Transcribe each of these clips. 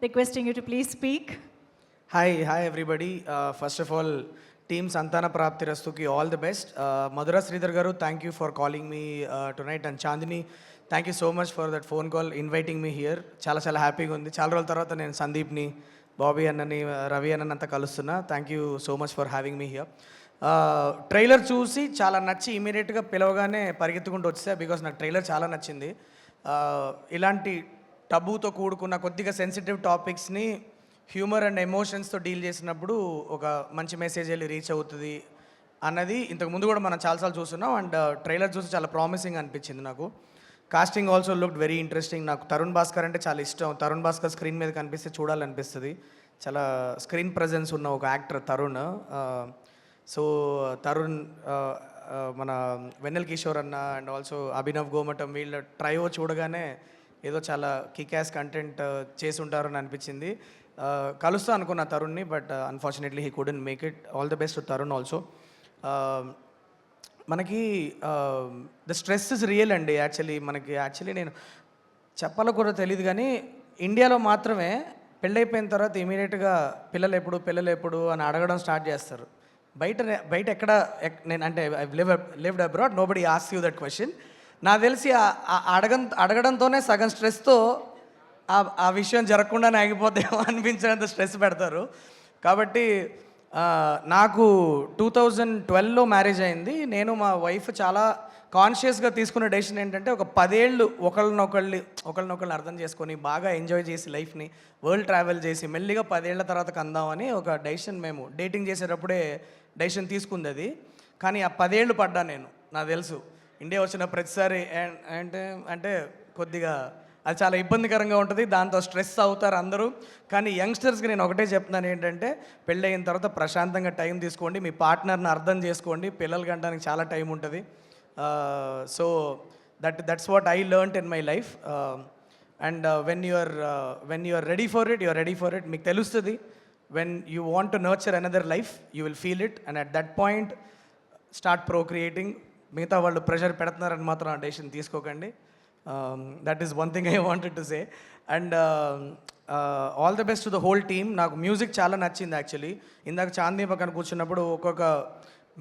requesting you to please speak. Hi everybody. First of all, team Santana Praptirastuki, all the best. Madhura Sridhar garu, thank you for calling me tonight. And Chandini, thank you so much for that phone call, inviting me here. Chala happy గా ఉంది. చాలా రోజుల తర్వాత నేను సందీప్ని, బాబీ అన్నని, రవి అన్నని అంతా కలుస్తున్నా. Thank you so much for having me here. Trailer చూసి చాలా నచ్చి ఇమీడియట్గా పిలవగానే పరిగెత్తుకుంటూ వచ్చేసా, బికాస్ నాకు ట్రైలర్ చాలా నచ్చింది. ఇలాంటి టబూతో కూడుకున్న కొద్దిగా సెన్సిటివ్ టాపిక్స్ని హ్యూమర్ అండ్ ఎమోషన్స్తో డీల్ చేసినప్పుడు ఒక మంచి మెసేజ్ వెళ్ళి రీచ్ అవుతుంది అన్నది ఇంతకు ముందు కూడా మనం చాలాసార్లు చూస్తున్నాం. అండ్ ట్రైలర్ చూసి చాలా ప్రామిసింగ్ అనిపించింది నాకు. Casting also looked very interesting. నాకు తరుణ్ భాస్కర్ అంటే చాలా ఇష్టం. తరుణ్ భాస్కర్ స్క్రీన్ మీద కనిపిస్తే చూడాలనిపిస్తుంది. చాలా స్క్రీన్ ప్రజెన్స్ ఉన్న ఒక యాక్టర్ తరుణ్. సో తరుణ్, మన వెన్నెల్ కిషోర్ అన్న అండ్ ఆల్సో అభినవ్ గోమటం, వీళ్ళ ట్రైవో చూడగానే ఏదో చాలా కిక్యాస్ కంటెంట్ చేసి ఉంటారని అనిపించింది. కలుస్తా అనుకున్న తరుణ్ని, but unfortunately he couldn't make it. All the best to Tarun also. మనకి ద స్ట్రెస్ ఇస్ రియల్ అండి. యాక్చువల్లీ నేను చెప్పాలో కూడా తెలియదు, కానీ ఇండియాలో మాత్రమే పెళ్ళైపోయిన తర్వాత ఇమీడియట్గా పిల్లలు ఎప్పుడు అని అడగడం స్టార్ట్ చేస్తారు. బయట ఎక్కడ నేను అంటే I lived abroad, nobody ask you that question. నాకు తెలిసి అడగడంతోనే సగం స్ట్రెస్తో ఆ విషయం జరగకుండానే ఆగిపోతేమో అనిపించినంత స్ట్రెస్ పెడతారు. కాబట్టి నాకు 2012లో మ్యారేజ్ అయింది. నేను మా వైఫ్ చాలా కాన్షియస్గా తీసుకున్న డెసిషన్ ఏంటంటే, ఒక 10 ఏళ్ళు ఒకళ్ళనొకళ్ళని అర్థం చేసుకొని బాగా ఎంజాయ్ చేసి లైఫ్ని వరల్డ్ ట్రావెల్ చేసి మెల్లిగా 10 ఏళ్ల తర్వాత కందామని ఒక డెసిషన్ మేము డేటింగ్ చేసేటప్పుడే డెసిషన్ తీసుకుంది అది. కానీ ఆ 10 ఏళ్ళు పడ్డా నేను. నాకు తెలుసు ఇండియా వచ్చిన ప్రతిసారి అంటే కొద్దిగా అది చాలా ఇబ్బందికరంగా ఉంటుంది, దాంతో స్ట్రెస్ అవుతారు అందరూ. కానీ యంగ్స్టర్స్కి నేను ఒకటే చెప్తున్నాను ఏంటంటే, పెళ్ళయిన తర్వాత ప్రశాంతంగా టైం తీసుకోండి, మీ పార్ట్నర్ని అర్థం చేసుకోండి. పిల్లలు కంటానికి చాలా టైం ఉంటుంది. So that's what I learned in my life. And when you are ready for it, మీకు తెలుస్తుంది. When you want to nurture another life, you will feel it. And at that point start procreating. మిగతా వాళ్ళు pressure పెడుతున్నారని మాత్రం ఆ decision తీసుకోకండి. That is one thing I wanted to say. And all the best to the whole team. నాకు music చాలా నచ్చింది actually. ఇందాక చాందీ పక్కన కూర్చున్నప్పుడు ఒక్కొక్క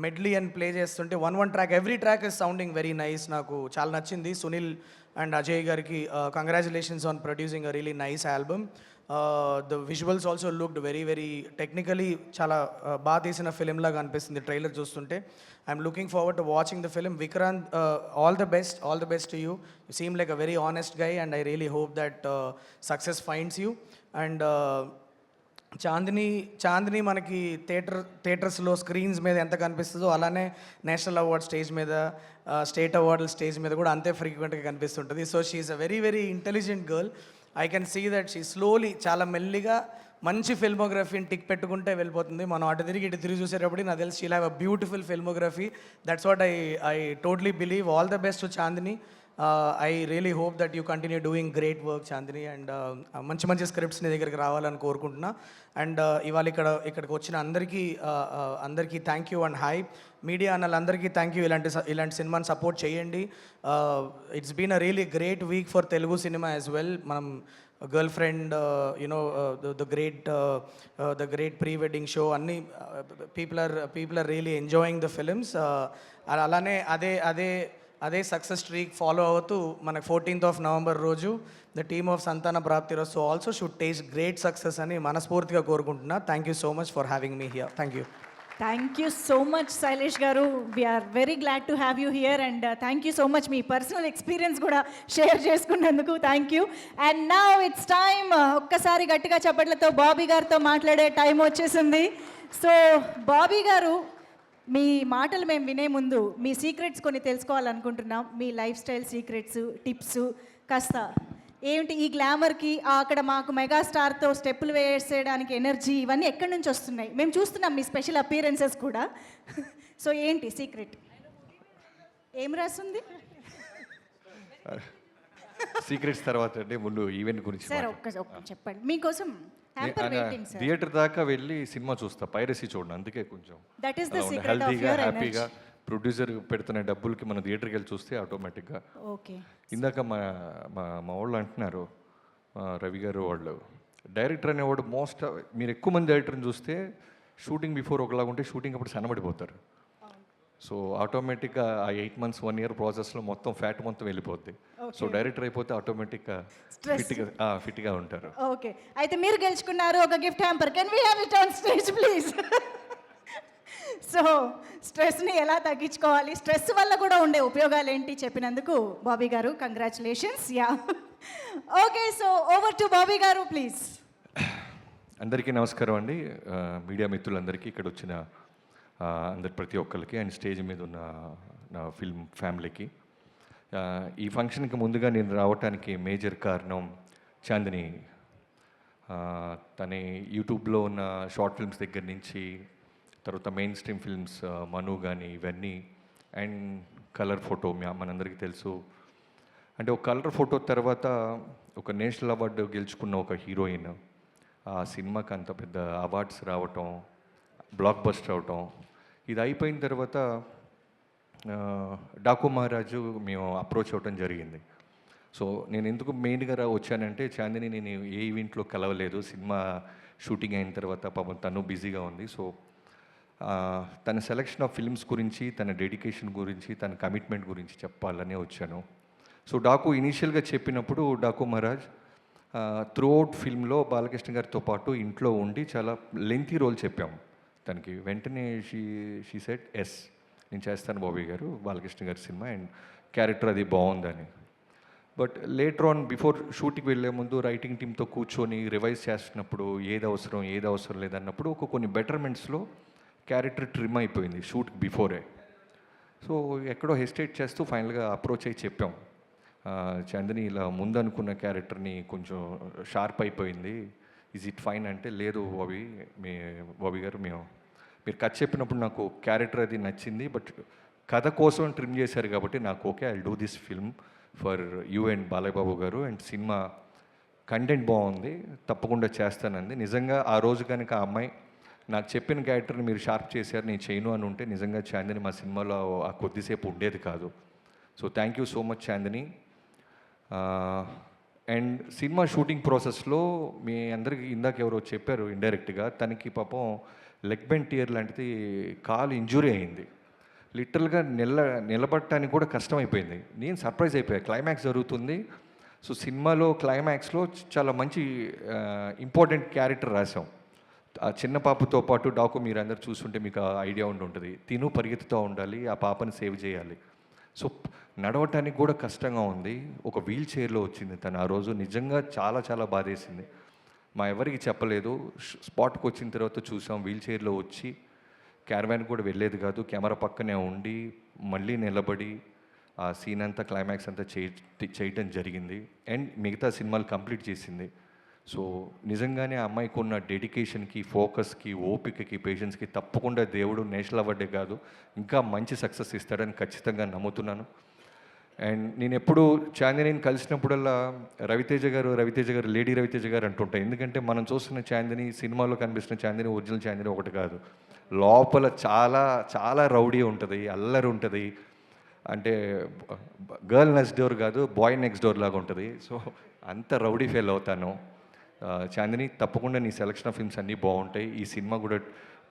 మెడ్లీ అని ప్లే చేస్తుంటే one track, every track is sounding very nice. నాకు చాలా నచ్చింది. సునీల్ అండ్ అజయ్ గారికి congratulations on producing a really nice album. The visuals also looked very technically చాలా బాగా తీసిన ఫిలిం లాగా అనిపిస్తుంది ట్రైలర్ చూస్తుంటే. I'm looking forward to watching the film. Vikrant, all the best to you. You seem like a very honest guy and I really hope that success finds you. And Chandini మనకి థియేటర్స్లో screens మీద ఎంత కనిపిస్తుందో అలానే national award stage మీద, state అవార్డుల stage మీద కూడా అంతే ఫ్రీక్వెంట్గా కనిపిస్తుంటుంది. So she is a very intelligent girl. I can see that she slowly, చాలా మెల్లిగా మంచి ఫిల్మోగ్రఫీని టిక్ పెట్టుకుంటే వెళ్ళిపోతుంది. మనం అటు తిరిగి చూసేటప్పుడు నాకు తెలిసి she'll have a beautiful filmography. That's what I totally believe. All the best to Chandini. I really hope that you continue doing great work Chandini. And మంచి స్క్రిప్ట్స్ నీ దగ్గరికి రావాలని కోరుకుంటున్నా. అండ్ ఇవాళ ఇక్కడికి వచ్చిన అందరికీ thank you and hi. Media అన్నలందరికీ థ్యాంక్ యూ. ఇలాంటి సినిమాని సపోర్ట్ చేయండి. It's been a really great week for Telugu cinema as well. మనం girl friend, you know, the great pre wedding show, అన్నీ people are really enjoying the films. అలానే అదే success streak follow అవుతూ మనకు 14th నవంబర్ రోజు the team of Santhana Prapthirasthu also should taste great success అని మనస్ఫూర్తిగా కోరుకుంటున్నా. Thank you so much for having me here. Thank you. Thank you so much Shailesh గారు. We are very glad to have you here. And thank you so much మీ personal experience కూడా share చేసుకున్నందుకు thank you. And now it's time, ఒక్కసారి గట్టిగా చప్పట్లతో బాబీ గారితో మాట్లాడే time వచ్చేసింది. సో బాబీ గారు, మీ మాటలు మేము వినే ముందు మీ సీక్రెట్స్ కొన్ని తెలుసుకోవాలనుకుంటున్నాం. మీ లైఫ్ స్టైల్ సీక్రెట్స్, టిప్స్ కాస్త ఏమిటి? ఈ గ్లామర్కి, అక్కడ మాకు మెగాస్టార్తో స్టెప్పులు వేసేయడానికి ఎనర్జీ, ఇవన్నీ ఎక్కడి నుంచి వస్తున్నాయి? మేము చూస్తున్నాం మీ స్పెషల్ అపియరెన్సెస్ కూడా. సో ఏంటి సీక్రెట్? ఏం రాస్తుంది సీక్రెట్స్ తర్వాత అంటే ముందు ఈవెంట్ గురించి సార్ ఒక్క చెప్పండి. మీకోసం థియేటర్ దాకా వెళ్ళి సినిమా చూస్తా, పైరసీ చూడండి. అందుకే కొంచెం that is the secret of హెల్తీగా, యువర్ హ్యాపీగా ప్రొడ్యూసర్ పెడుతున్న డబ్బులకి మనం థియేటర్కి వెళ్ళి చూస్తే ఆటోమేటిక్గా. ఓకే. ఇందాక మా వాళ్ళు అంటున్నారు, రవి గారు వాళ్ళు డైరెక్టర్ అనేవాడు మీరు ఎక్కువ మంది డైరెక్టర్ని చూస్తే షూటింగ్ బిఫోర్ ఒకలాగా ఉంటే షూటింగ్ అప్పుడు సన్నబడిపోతారు. సో ఆటోమేటిక్గా ఆ 8 months 1 year ప్రాసెస్లో మొత్తం ఫ్యాట్ మొత్తం వెళ్ళిపోద్ది. సో డైరెక్టర్ అయిపోతే ఆటోమేటిక్గా ఫిట్గా ఉంటారు. ఓకే, అయితే మీరు గెలుచుకున్నారు ఒక gift hamper. Can we have it on stage please? So స్ట్రెస్ని ఎలా తగ్గించుకోవాలి, స్ట్రెస్ వల్ల కూడా ఉండే ఉపయోగాలు ఏంటి చెప్పినందుకు బాబీ గారు congratulations. Yeah, okay, so over to Bobby గారు ప్లీజ్. అందరికీ నమస్కారం అండి. మీడియా మిత్రులందరికీ, ఇక్కడ వచ్చిన ప్రతి ఒక్కరికి, అండ్ స్టేజ్ మీద ఉన్న నా ఫిల్మ్ ఫ్యామిలీకి. ఈ ఫంక్షన్కి ముందుగా నేను రావడానికి మేజర్ కారణం చాందిని. తన యూట్యూబ్లో ఉన్న షార్ట్ ఫిల్మ్స్ దగ్గర నుంచి, తర్వాత మెయిన్ స్ట్రీమ్ ఫిల్మ్స్ మను కానీ ఇవన్నీ, అండ్ కలర్ ఫోటో మనందరికీ తెలుసు. అంటే ఒక కలర్ ఫోటో తర్వాత ఒక నేషనల్ అవార్డు గెలుచుకున్న ఒక హీరోయిన్, ఆ సినిమాకి అంత పెద్ద అవార్డ్స్ రావటం, బ్లాక్ బస్టర్ అవటం, ఇది అయిపోయిన తర్వాత డాకు మహారాజు మేము అప్రోచ్ అవ్వటం జరిగింది. సో నేను ఎందుకు మెయిన్గా వచ్చానంటే, చాందిని నేను ఏ ఈవెంట్లో కలవలేదు. సినిమా షూటింగ్ అయిన తర్వాత పాపం తను బిజీగా ఉంది. సో తన సెలెక్షన్ ఆఫ్ ఫిల్మ్స్ గురించి, తన డెడికేషన్ గురించి, తన కమిట్మెంట్ గురించి చెప్పాలనే వచ్చాను. సో డాకు ఇనీషియల్గా చెప్పినప్పుడు, డాకు మహారాజ్ త్రూ అవుట్ ఫిల్మ్లో బాలకృష్ణ గారితో పాటు ఇంట్లో ఉండి చాలా లెంతీ రోల్ చెప్పాము తనకి. వెంటనే షీ సెడ్ ఎస్, నేను చేస్తాను బాబీ గారు, బాలకృష్ణ గారి సినిమా, అండ్ క్యారెక్టర్ అది బాగుందని. బట్ లేటర్ ఆన్ బిఫోర్ షూటింగ్కి వెళ్ళే ముందు రైటింగ్ టీమ్తో కూర్చొని రివైజ్ చేస్తున్నప్పుడు ఏది అవసరం లేదన్నప్పుడు కొన్ని బెటర్మెంట్స్లో క్యారెక్టర్ ట్రిమ్ అయిపోయింది షూట్కి బిఫోరే. సో ఎక్కడో హెసిటేట్ చేస్తూ ఫైనల్గా అప్రోచ్ అయ్యి చెప్పాం, చాందిని ఇలా ముందు అనుకున్న క్యారెక్టర్ని కొంచెం షార్ప్ అయిపోయింది, ఈజ్ ఇట్ ఫైన్ అంటే, లేదు బాబీ గారు, మీరు కథ చెప్పినప్పుడు నాకు క్యారెక్టర్ అది నచ్చింది, బట్ కథ కోసం ట్రిమ్ చేశారు కాబట్టి నాకు okay, I do this film for you and Balayya Babu గారు, అండ్ సినిమా కంటెంట్ బాగుంది, తప్పకుండా చేస్తానంది. నిజంగా ఆ రోజు కనుక ఆ అమ్మాయి నాకు చెప్పిన క్యారెక్టర్ని మీరు షార్ప్ చేశారు, నేను చేయను అని ఉంటే నిజంగా చాందిని మా సినిమాలో ఆ కొద్దిసేపు ఉండేది కాదు. So thank you so much Chandini. And cinema shooting ప్రాసెస్లో మీ అందరికీ ఇందాక ఎవరో చెప్పారు ఇండైరెక్ట్గా, తనకి పాపం లెగ్ బెండ్ టియర్ లాంటిది కాలు ఇంజురీ అయింది. లిటరల్గా నిలబడటానికి కూడా కష్టమైపోయింది. నేను సర్ప్రైజ్ అయిపోయా, క్లైమాక్స్ జరుగుతుంది. సో సినిమాలో క్లైమాక్స్లో చాలా మంచి ఇంపార్టెంట్ క్యారెక్టర్ రాసాం. ఆ చిన్న పాపతో పాటు డాకు మీరు అందరు చూస్తుంటే మీకు ఐడియా ఉంటుంది, తిను పరిగెత్తుతూ ఉండాలి, ఆ పాపని సేవ్ చేయాలి. సో నడవటానికి కూడా కష్టంగా ఉంది. ఒక వీల్ చైర్లో వచ్చింది తను ఆ రోజు. నిజంగా చాలా చాలా బాధేసింది. మా ఎవరికి చెప్పలేదు. స్పాట్కి వచ్చిన తర్వాత చూసాం, వీల్ చైర్లో వచ్చి క్యారవాన్ కూడా వెళ్ళేది కాదు, కెమెరా పక్కనే ఉండి మళ్ళీ నిలబడి ఆ సీన్ అంతా క్లైమాక్స్ అంతా చేయటం జరిగింది. అండ్ మిగతా సినిమాలు కంప్లీట్ చేసింది. సో నిజంగానే ఆ అమ్మాయికి ఉన్న డెడికేషన్కి, ఫోకస్కి, ఓపికకి, పేషెన్స్కి తప్పకుండా దేవుడు నేషనల్ అవార్డే కాదు ఇంకా మంచి సక్సెస్ ఇస్తాడని ఖచ్చితంగా నమ్ముతున్నాను. అండ్ నేను ఎప్పుడు చాందినిని కలిసినప్పుడల్లా రవితేజ గారు లేడీ రవితేజ గారు అంటుంటాయి. ఎందుకంటే మనం చూస్తున్న చాందిని, సినిమాలో కనిపిస్తున్న చాందిని, ఒరిజినల్ చాందిని ఒకటి కాదు. లోపల చాలా చాలా రౌడీ ఉంటుంది, అల్లరి ఉంటుంది. అంటే గర్ల్ నెక్స్ట్ డోర్ కాదు, బాయ్ నెక్స్ట్ డోర్ లాగా ఉంటుంది. సో అంత రౌడీ ఫీల్ అవుతాను. చాందిని, తప్పకుండా నీ సెలెక్షన్ ఆఫ్ ఫిల్మ్స్ అన్నీ బాగుంటాయి. ఈ సినిమా కూడా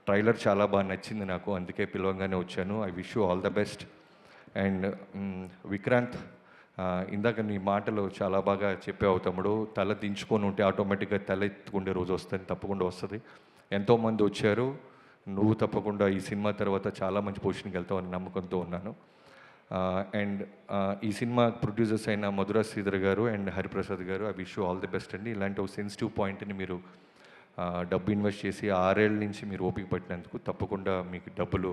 ట్రైలర్ చాలా బాగా నచ్చింది నాకు, అందుకే పిలవంగానే వచ్చాను. I wish you all the best. And Vikrant, ఇందాక నీ మాటలు చాలా బాగా చెప్పావు తమ్ముడు. తల దించుకొని ఉంటే ఆటోమేటిక్గా తల ఎత్తుకుండే రోజు వస్తుంది, తప్పకుండా వస్తుంది. ఎంతోమంది వచ్చారు, నువ్వు తప్పకుండా ఈ సినిమా తర్వాత చాలా మంచి పొజిషన్కి వెళ్తావు అని నమ్మకంతో ఉన్నాను. అండ్ ఈ సినిమా ప్రొడ్యూసర్స్ అయిన మధురా శ్రీధర్ గారు అండ్ హరిప్రసాద్ గారు, I wish you all the best అండి. ఇలాంటి ఒక సెన్సిటివ్ పాయింట్ని మీరు డబ్బు ఇన్వెస్ట్ చేసి 6 ఏళ్ళ నుంచి మీరు ఓపిక పట్టినందుకు తప్పకుండా మీకు డబ్బులు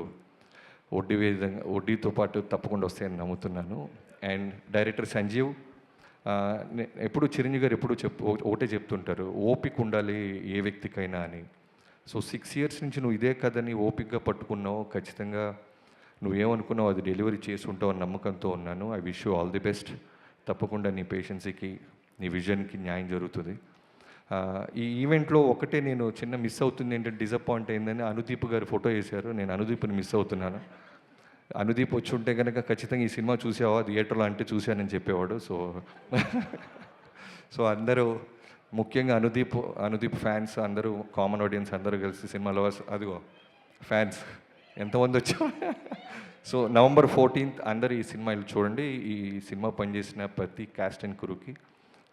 వడ్డీతో పాటు తప్పకుండా వస్తాయని నమ్ముతున్నాను. అండ్ డైరెక్టర్ సంజీవ్, ఎప్పుడు చిరంజీవి గారు ఒకటే చెప్తుంటారు, ఓపిక ఉండాలి ఏ వ్యక్తికైనా అని. సో 6 years నుంచి నువ్వు ఇదే కథని ఓపికగా పట్టుకున్నావు. ఖచ్చితంగా నువ్వేమనుకున్నావు అది డెలివరీ చేసి ఉంటావు అని నమ్మకంతో ఉన్నాను. I wish you all the best. తప్పకుండా నీ పేషెన్సీకి, నీ విజన్కి న్యాయం జరుగుతుంది. ఈ ఈవెంట్లో ఒకటే నేను చిన్న మిస్ అవుతుంది ఏంటంటే, డిసప్పాయింట్ అయిందని అనుదీప్ గారు ఫోటో వేశారు. నేను అనుదీప్ని మిస్ అవుతున్నాను. అనుదీప్ వచ్చి ఉంటే కనుక ఖచ్చితంగా ఈ సినిమా చూసావా థియేటర్లో అంటే చూశానని చెప్పేవాడు. సో అందరూ ముఖ్యంగా అనుదీప్ ఫ్యాన్స్ అందరూ, కామన్ ఆడియన్స్ అందరూ కలిసి, సినిమా లవర్స్, అదిగో ఫ్యాన్స్ ఎంతమంది వచ్చారు. సో November 14th అందరూ ఈ సినిమా వెళ్ళి చూడండి. ఈ సినిమా పనిచేసిన ప్రతి క్యాస్ట్ అండ్ క్రూకి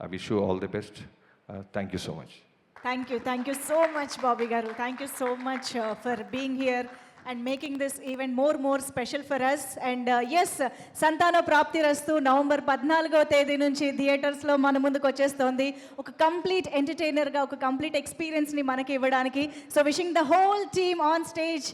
I wish you all the best. Thank you so much. Thank you so much, Bobby Garu. Thank you so much for being here and making this even more special for us. And yes, సంతాన ప్రాప్తి రస్తు November 14వ తేదీ నుంచి థియేటర్స్లో మన ముందుకు వచ్చేస్తోంది. ఒక complete ఎంటర్టైనర్గా ఒక కంప్లీట్ ఎక్స్పీరియన్స్ని మనకి ఇవ్వడానికి. So wishing the whole team on stage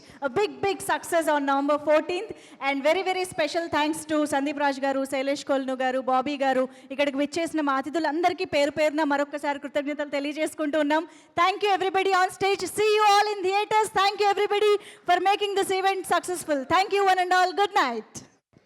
big success on November 14th. And very special thanks to Sandeep Raj garu, Shailesh Kolanu గారు, బాబీ గారు, ఇక్కడికి విచ్చేసిన మా అతిథులందరికీ పేరున మరొకసారి కృతజ్ఞతలు తెలియజేసుకుంటూ ఉన్నాం. Thank you everybody on stage. See you all in theatres. Thank you everybody for making this event successful. Thank you one and all. Good night.